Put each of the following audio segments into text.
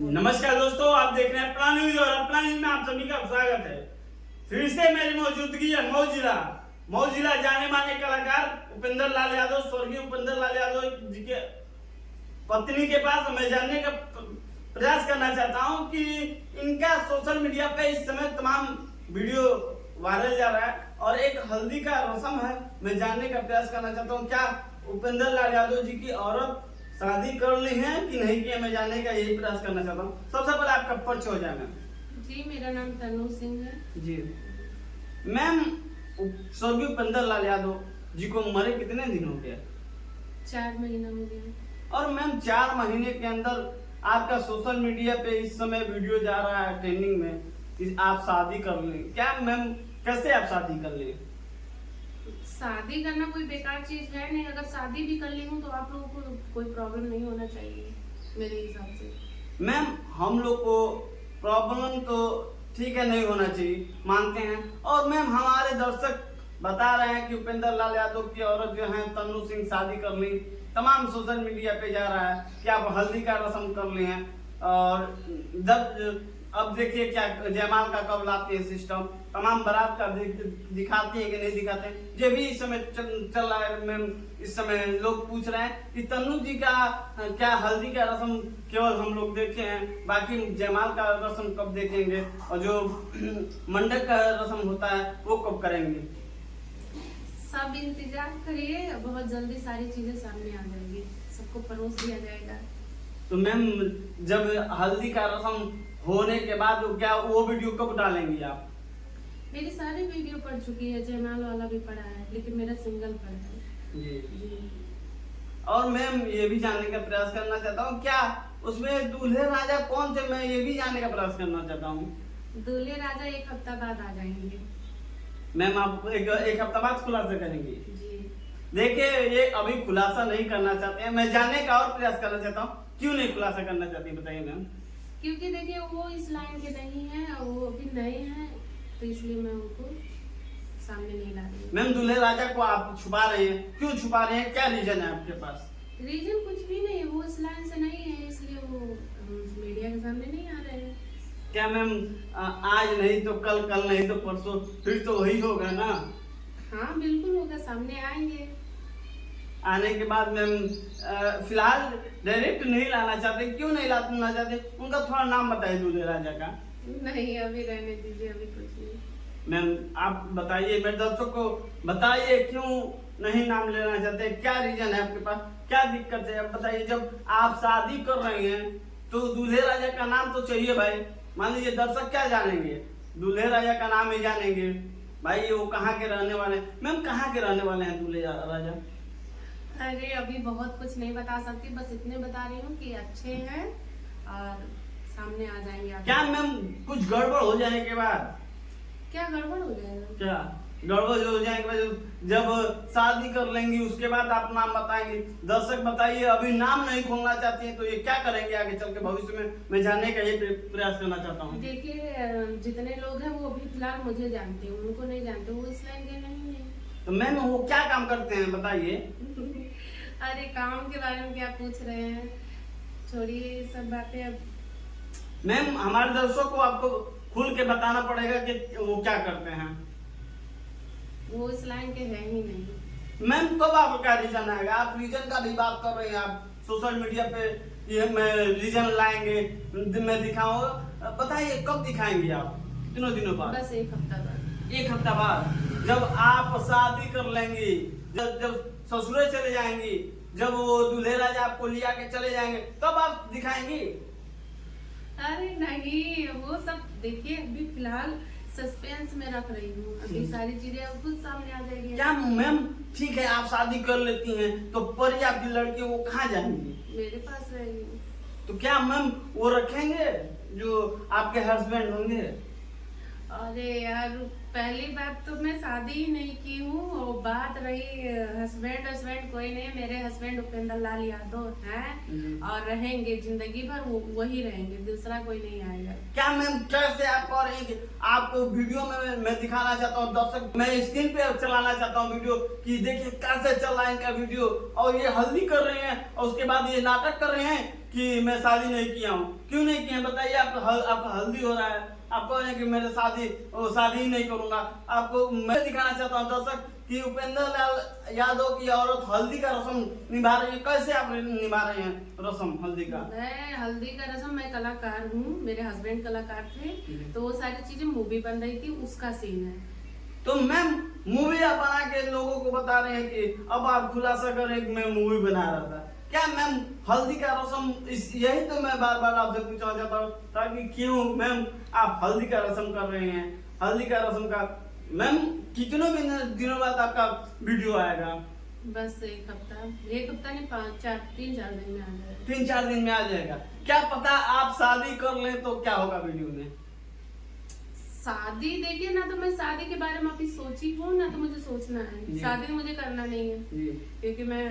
नमस्कार दोस्तों, आप देख रहे हैं अपना न्यूज और अपना न्यूज में आप सभी का स्वागत है। फिर से मेरी मौजूदगी है मऊ जिला जाने माने कलाकार उपेंद्र लाल यादव, स्वर्गीय उपेंद्र लाल यादव जी के पत्नी के पास मैं जानने का प्रयास करना चाहता हूं कि इनका सोशल मीडिया पे इस समय तमाम वीडियो वायरल जा रहा है और एक हल्दी का रस्म है। मैं जानने का प्रयास करना चाहता हूँ क्या उपेंद्र लाल यादव जी की औरत शादी कर ली है कि नहीं की, मैं जानने का यही प्रयास करना चाहता हूँ। सबसे पहले आपका परिचय हो जाए मैम। जी, मेरा नाम तनु सिंह है। जी मैम, स्वर्गीय उपेंद्र लाल यादव जी को मरे कितने दिन हो गया? 4 महीना हो गया। और मैम 4 महीने के अंदर आपका सोशल मीडिया पे इस समय वीडियो जा रहा है ट्रेंडिंग में, आप शादी कर ली। क्या मैम, कैसे आप शादी कर ली? शादी करना कोई बेकार चीज है नहीं। अगर शादी भी कर ली हूँ तो आप लोगों को कोई प्रॉब्लम नहीं होना चाहिए मेरे हिसाब से। मैम हम लोग को प्रॉब्लम तो ठीक है नहीं होना चाहिए, मानते हैं। और मैम हमारे दर्शक बता रहे हैं कि उपेंद्र लाल यादव की औरत जो है तन्नू सिंह शादी कर ली। तमाम सोशल मीडिया पे जा रहा है कि आप हल्दी का रस्म कर लिए हैं और जब अब देखिए क्या जयमाल का कब लाती है सिस्टम, तमाम बारात का दिखाती है कि नहीं दिखाते हैं। ये भी इस समय चल रहा है मैम। इस समय लोग पूछ रहे हैं कि तन्नू जी का क्या हल्दी का रस्म केवल हम लोग देखे हैं, बाकी जयमाल का रस्म कब देखेंगे और जो मंडप का रस्म होता है वो कब करेंगे? सब इंतजार करिए, बहुत जल्दी सारी चीजें सामने आ जाएगी, सबको परोस दिया जाएगा। तो मैम जब हल्दी का रस्म होने के बाद क्या वो वीडियो कब डालेंगी आप? मेरी सारी वीडियो पड़ चुकी है, जयमाल वाला भी पड़ा है, लेकिन मेरा सिंगल पड़ा है। जी। और मैम ये भी जानने का प्रयास करना चाहता हूँ क्या उसमें दूल्हे राजा कौन थे, मैं ये भी जानने का प्रयास करना चाहता हूँ। दूल्हे राजा 1 हफ्ता बाद आ जाएंगे। मैम आप एक हफ्ता बाद खुलासा करेंगे? जी। देखिए ये अभी खुलासा नहीं करना चाहते हैं, मैं जानने का और प्रयास करना चाहता हूँ। क्यों नहीं खुलासा करना चाहती, बताइए मैम। क्योंकि देखिए वो इस लाइन के नहीं है और वो अभी नए हैं, तो इसलिए मैं उनको सामने नहीं ला रही हूँ। मैम दूल्हे राजा को आप छुपा रहे हैं, क्यों छुपा रहे हैं, क्या रीजन है आपके पास? रीजन कुछ भी नहीं है, वो इस लाइन से नहीं है, इसलिए वो मीडिया के सामने नहीं आ रहे हैं। क्या मैम आज नहीं तो कल, कल नहीं तो परसों, फिर तो वही होगा ना? हाँ बिल्कुल होगा, सामने आएंगे। आने के बाद मैम फिलहाल डायरेक्ट नहीं लाना चाहते, क्यों नहीं लाना चाहते? उनका थोड़ा नाम बताइए दूल्हे राजा का। नहीं अभी रहने दीजिए, अभी कुछ नहीं। मैम आप बताइए, मेरे दर्शकों को बताइए क्यों नहीं नाम लेना चाहते, क्या रीजन है आपके पास, क्या दिक्कत है? आप बताइए। जब आप शादी कर रहे हैं तो दूल्हे राजा का नाम तो चाहिए भाई। मान लीजिए दर्शक क्या जानेंगे, दूल्हे राजा का नाम ही जानेंगे भाई, वो कहाँ के रहने वाले हैं। मैम कहाँ के रहने वाले हैं दूल्हे राजा? अरे अभी बहुत कुछ नहीं बता सकती, बस इतने बता रही हूँ कि अच्छे हैं और सामने आ जाएंगे आप। क्या मैम कुछ गड़बड़ हो जाने के बाद? क्या गड़बड़ हो जाएगा? क्या गड़बड़ हो जाने के बाद जब शादी कर लेंगी उसके बाद आप नाम बताएंगे। दर्शक बताइए अभी नाम नहीं खोलना चाहती हैं तो ये क्या करेंगे आगे चल के भविष्य में, मैं जानने का ये प्रयास करना चाहता हूँ। देखिए जितने लोग हैं वो अभी फिलहाल मुझे जानते हैं, उनको नहीं जानते, वो इस लाइन के नहीं है। तो मैम वो क्या काम करते हैं बताइए। अरे काम के बारे में क्या पूछ रहे हैं, छोड़िए ये सब बातें अब। मैम हमारे दर्शकों को आपको खुल के बताना पड़ेगा कि वो क्या करते हैं। वो इस लाइन के है ही नहीं। मैम कब आपका रीजन आएगा? आप रीजन का भी बात कर रहे हैं, आप सोशल मीडिया पे ये मैं रीजन लाएंगे, मैं दिखाऊंगा, बताइए कब दिखाएंगे आप? कितनों दिनों बाद? बस 1 हफ्ता बाद। 1 हफ्ता बाद जब आप शादी कर लेंगी, जब ससुरे चले जाएंगी, जब वो दूल्हे राजा आपको लिया के चले जाएंगे, तब आप दिखाएंगी? अरे नहीं, वो सब देखिए अभी फिलहाल सस्पेंस में रख रही हूँ, अभी सारी चीजें अब खुद सामने आ जाएगी। क्या मैम ठीक है आप शादी कर लेती हैं तो परी आपकी लड़की वो कहाँ जाएंगी? मेरे पास रहेगी। तो क्या मैम वो रखेंगे जो आपके हस्बैंड होंगे? अरे यार पहली बात तो मैं शादी ही नहीं की हूँ, और बात रही हस्बैंड कोई नहीं, मेरे हस्बैंड उपेंद्र लाल यादव हैं और रहेंगे जिंदगी भर, वही रहेंगे, दूसरा कोई नहीं आएगा। क्या मैम कैसे आप कह रही हैं कि आपको वीडियो में मैं दिखाना चाहता हूँ, दर्शक मैं स्क्रीन पे चलाना चाहता हूँ वीडियो कि देखिए कैसे चल रहा है इनका वीडियो, और ये हल्दी कर रहे हैं और उसके बाद ये नाटक कर रहे हैं कि मैं शादी नहीं किया हूँ। क्यों नहीं किया बताइए? आपका हल्दी हो रहा है, आप कह रहे हैं कि मेरे शादी ही नहीं करूंगा। आपको मैं दिखाना चाहता हूँ दर्शक कि उपेंद्र लाल यादव की औरत हल्दी का रस्म निभा रही है। कैसे आप निभा रहे हैं रस्म हल्दी का? मैं हल्दी का रस्म, मैं कलाकार हूँ, मेरे हस्बैंड कलाकार थे, तो वो सारी चीजें मूवी बन रही थी, उसका सीन है। तो मैम मूवी आप बना के लोगों को बता रहे हैं कि अब आप खुलासा करें कि मैं मूवी बना रहा था। क्या मैम हल्दी का रस्म यही तो मैं बार बार आपसे पूछना चाहता हूँ, ताकि क्यों मैम आप हल्दी का रस्म कर रहे हैं? हल्दी का रस्म का मैम कितने दिनों बाद आपका वीडियो आएगा? बस एक हफ्ता नहीं, 3-4 दिन में आ जाएगा। 3-4 दिन में आ जाएगा। क्या पता आप शादी कर लें तो क्या होगा वीडियो में? शादी देखिए ना, तो मैं शादी के बारे में अभी सोची हूँ ना, तो मुझे सोचना है, शादी मुझे करना नहीं है क्योंकि मैं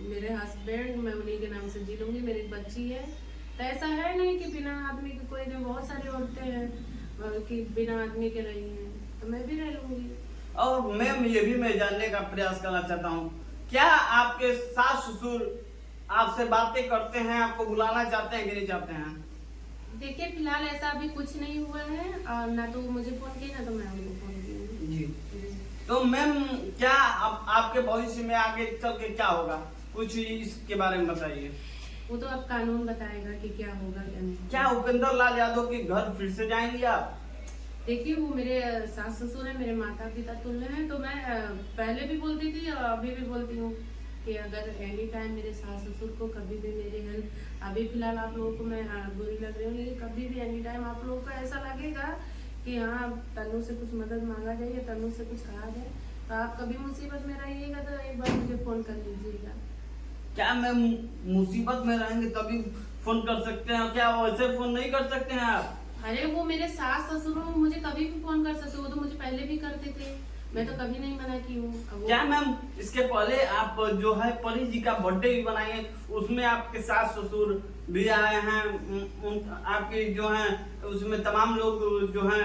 मेरे हस्बैंड, मैं उन्हीं के नाम से जी लूंगी, मेरी बच्ची है। तो ऐसा है नहीं कि बिना आदमी के कोई नहीं, बहुत सारी औरतें हैं कि बिना आदमी के रही हैं, तो मैं भी रह लूंगी। और मैम ये भी मैं जानने का प्रयास करना चाहता हूँ, क्या आपके सास ससुर आपसे बातें करते हैं, आपको बुलाना चाहते हैं कि नहीं चाहते हैं? देखिए फिलहाल ऐसा अभी कुछ नहीं हुआ है, और ना तो वो मुझे फोन किया ना तो मैं उनको फोन की जी। तो मैम क्या आपके भविष्य में आगे चल के क्या होगा, कुछ इसके बारे में बताइए। वो तो अब कानून बताएगा कि क्या होगा क्या नहीं। क्या उपेंद्र लाल यादव के घर फिर से जाएंगे आप? देखिए वो मेरे सास ससुर है, मेरे माता पिता तुल्य हैं, तो मैं पहले भी बोलती थी और अभी भी बोलती हूँ कि अगर एनी टाइम मेरे सास ससुर को कभी भी मेरी हेल्प, अभी फिलहाल आप लोगों को मैं बुरी लग रही हूँ, लेकिन कभी भी एनी टाइम आप लोगों को ऐसा लगेगा कि हाँ तन्नू से कुछ मदद मांगा जाए या तन्नू से कुछ कहा जाए, तो आप कभी मुसीबत में रहिएगा तो एक बार मुझे फोन कर लीजिएगा। क्या मैम मुसीबत में रहेंगे तभी फोन कर सकते हैं, क्या वैसे फोन नहीं कर सकते हैं आप? अरे वो मेरे सास ससुर हो, मुझे कभी भी फोन कर सकते, वो तो मुझे पहले भी करते थे, मैं तो कभी नहीं मना की हूँ। क्या मैम इसके पहले आप जो है परी जी का बर्थडे भी बनाए, उसमें आपके सास ससुर भी आए हैं, आपके जो हैं उसमें तमाम लोग जो हैं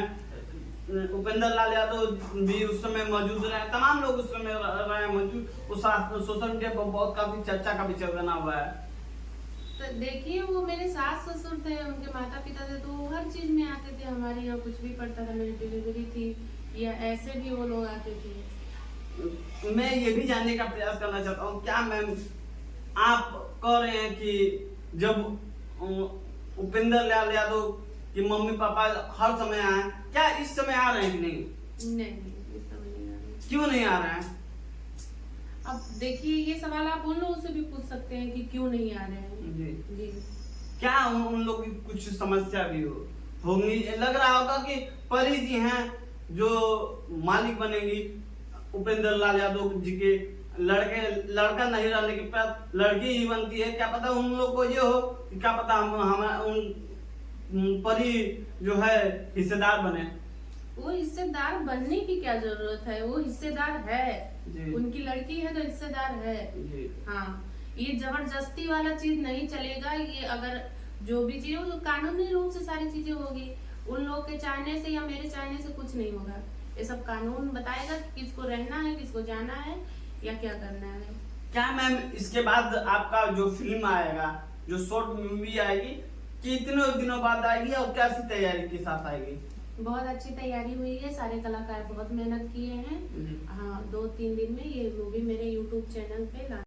उपेंद्र लाल यादव भी उस समय मौजूद रहे, तमाम लोग उस समय रहे मौजूद। उस सोशल मीडिया पर बहुत काफी चर्चा का विषय बना हुआ है। तो देखिए वो मेरे सास ससुर थे, उनके माता पिता थे, तो वो हर चीज में आते थे, हमारे यहाँ कुछ भी पड़ता था, मेरी डिलीवरी थी या ऐसे भी वो लोग आते थे। मैं ये भी जानने का प्रयास करना चाहता हूँ, क्या मैम आप कह रहे हैं कि जब उपेंद्र लाल यादव की मम्मी पापा हर समय आए, क्या इस समय आ रहे हैं कि नहीं? नहीं इस समय नहीं आ रहे। क्यों नहीं आ रहे हैं? अब देखिए ये सवाल आप उन लोगों से भी पूछ सकते हैं कि क्यों नहीं आ रहे हैं। जी। क्या उन लोग की कुछ समस्या भी होगी? लग रहा होगा कि परी जी हैं जो मालिक बनेगी उपेंद्र लाल यादव जी के, लड़का नहीं रहने के बाद लड़की ही बनती है। क्या पता उन लोग को ये हो कि क्या पता हम परी जो है हिस्सेदार बने। वो हिस्सेदार बनने की क्या जरूरत है, वो हिस्सेदार है, उनकी लड़की है तो हिस्सेदार है। हाँ ये जबरदस्ती वाला चीज नहीं चलेगा, ये अगर जो भी चीज हो तो कानूनी रूप से सारी चीजें होगी, उन लोग के चाहने से या मेरे चाहने से कुछ नहीं होगा। ये सब कानून बताएगा किसको रहना है, किसको जाना है या क्या करना है। क्या मैम इसके बाद आपका जो फिल्म आएगा, जो शॉर्ट मूवी आएगी, कितने दिनों बाद आएगी और कैसी तैयारी के साथ आएगी? बहुत अच्छी तैयारी हुई है, सारे कलाकार बहुत मेहनत किए हैं। हाँ 2-3 दिन में ये मूवी मेरे YouTube चैनल पे